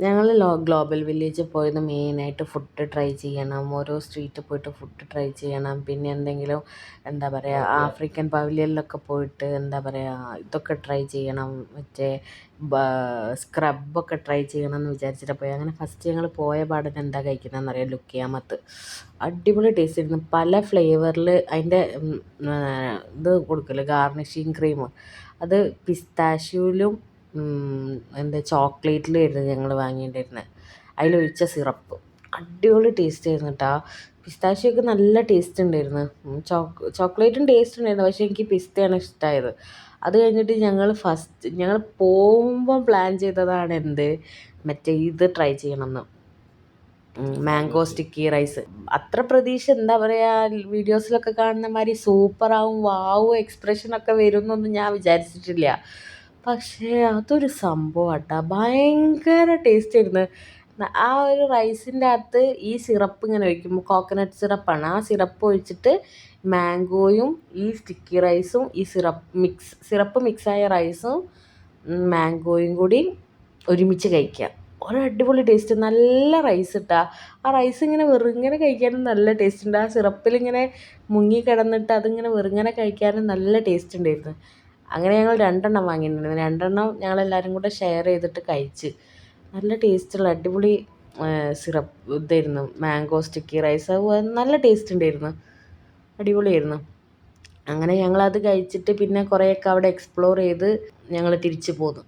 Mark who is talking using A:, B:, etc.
A: ഞങ്ങൾ ഗ്ലോബൽ വില്ലേജിൽ പോയത് മെയിനായിട്ട് ഫുഡ് ട്രൈ ചെയ്യണം, ഓരോ സ്ട്രീറ്റിൽ പോയിട്ട് ഫുഡ് ട്രൈ ചെയ്യണം. പിന്നെ എന്തെങ്കിലും എന്താ പറയുക ആഫ്രിക്കൻ പവലിയനിലൊക്കെ പോയിട്ട് എന്താ പറയുക ഇതൊക്കെ ട്രൈ ചെയ്യണം, മറ്റേ സ്ക്രബൊക്കെ ട്രൈ ചെയ്യണം എന്ന് വിചാരിച്ചിട്ട് പോയി. അങ്ങനെ ഫസ്റ്റ് ഞങ്ങൾ പോയ പാടന് എന്താ കഴിക്കുന്നതെന്ന് അറിയാം, ലുക്കിയാമത്ത്. അടിപൊളി ടേസ്റ്റ് ആയിരുന്നു. പല ഫ്ലേവറിൽ അതിൻ്റെ ഇത് കൊടുക്കില്ല, ഗാർണിഷിങ് ക്രീം, അത് പിസ്താഷ്യൂലും എന്താ ചോക്ലേറ്റിലായിരുന്നു ഞങ്ങൾ വാങ്ങിയിട്ടുണ്ടായിരുന്നത്. അതിലൊഴിച്ച സിറപ്പ് അടിപൊളി ടേസ്റ്റ് ആയിരുന്നു കേട്ടോ. പിസ്താഷ്യൊക്കെ നല്ല ടേസ്റ്റ് ഉണ്ടായിരുന്നു. ചോക്ലേറ്റും ടേസ്റ്റ് ഉണ്ടായിരുന്നു, പക്ഷേ എനിക്ക് പിസ്തയാണ് ഇഷ്ടമായത്. അത് കഴിഞ്ഞിട്ട് ഞങ്ങൾ പോകുമ്പോൾ പ്ലാൻ ചെയ്തതാണ് മറ്റേ ഇത് ട്രൈ ചെയ്യണമെന്ന്, മാംഗോ സ്റ്റിക്കി റൈസ്. അത്ര പ്രതീക്ഷ എന്താ പറയുക, വീഡിയോസിലൊക്കെ കാണുന്ന മാതിരി സൂപ്പറാവും വാവും എക്സ്പ്രഷനൊക്കെ വരും എന്നൊന്നും ഞാൻ വിചാരിച്ചിട്ടില്ല. പക്ഷേ അതൊരു സംഭവമാട്ടോ, ഭയങ്കര ടേസ്റ്റ് ആയിരുന്നു. ആ ഒരു റൈസിൻ്റെ അകത്ത് ഈ സിറപ്പ് ഇങ്ങനെ ഒഴിക്കുമ്പോൾ, കോക്കനട്ട് സിറപ്പാണ്, ആ സിറപ്പ് ഒഴിച്ചിട്ട് മാംഗോയും ഈ സ്റ്റിക്കി റൈസും ഈ സിറപ്പ് മിക്സായ റൈസും മാംഗോയും കൂടി ഒരുമിച്ച് കഴിക്കുക. ഒരു അടിപൊളി ടേസ്റ്റ്, നല്ല റൈസ് ഇട്ടാ. ആ റൈസ് ഇങ്ങനെ വെറുങ്ങനെ കഴിക്കാനും നല്ല ടേസ്റ്റ് ഉണ്ട്. ആ സിറപ്പിലിങ്ങനെ മുങ്ങി കിടന്നിട്ട് അതിങ്ങനെ വെറുങ്ങനെ കഴിക്കാനും നല്ല ടേസ്റ്റ് ഉണ്ടായിരുന്നു. അങ്ങനെ ഞങ്ങൾ 2 എണ്ണം വാങ്ങിയിട്ടുണ്ടായിരുന്നു. 2 എണ്ണം ഞങ്ങളെല്ലാവരും കൂടെ ഷെയർ ചെയ്തിട്ട് കഴിച്ച്. നല്ല ടേസ്റ്റുള്ള അടിപൊളി സിറപ്പ് ഇതായിരുന്നു, മാംഗോ സ്റ്റിക്കി റൈസ്. നല്ല ടേസ്റ്റ് ഉണ്ടായിരുന്നു, അടിപൊളിയായിരുന്നു. അങ്ങനെ ഞങ്ങളത് കഴിച്ചിട്ട് പിന്നെ കുറേയൊക്കെ അവിടെ എക്സ്പ്ലോർ ചെയ്ത് ഞങ്ങൾ തിരിച്ച് പോന്നു.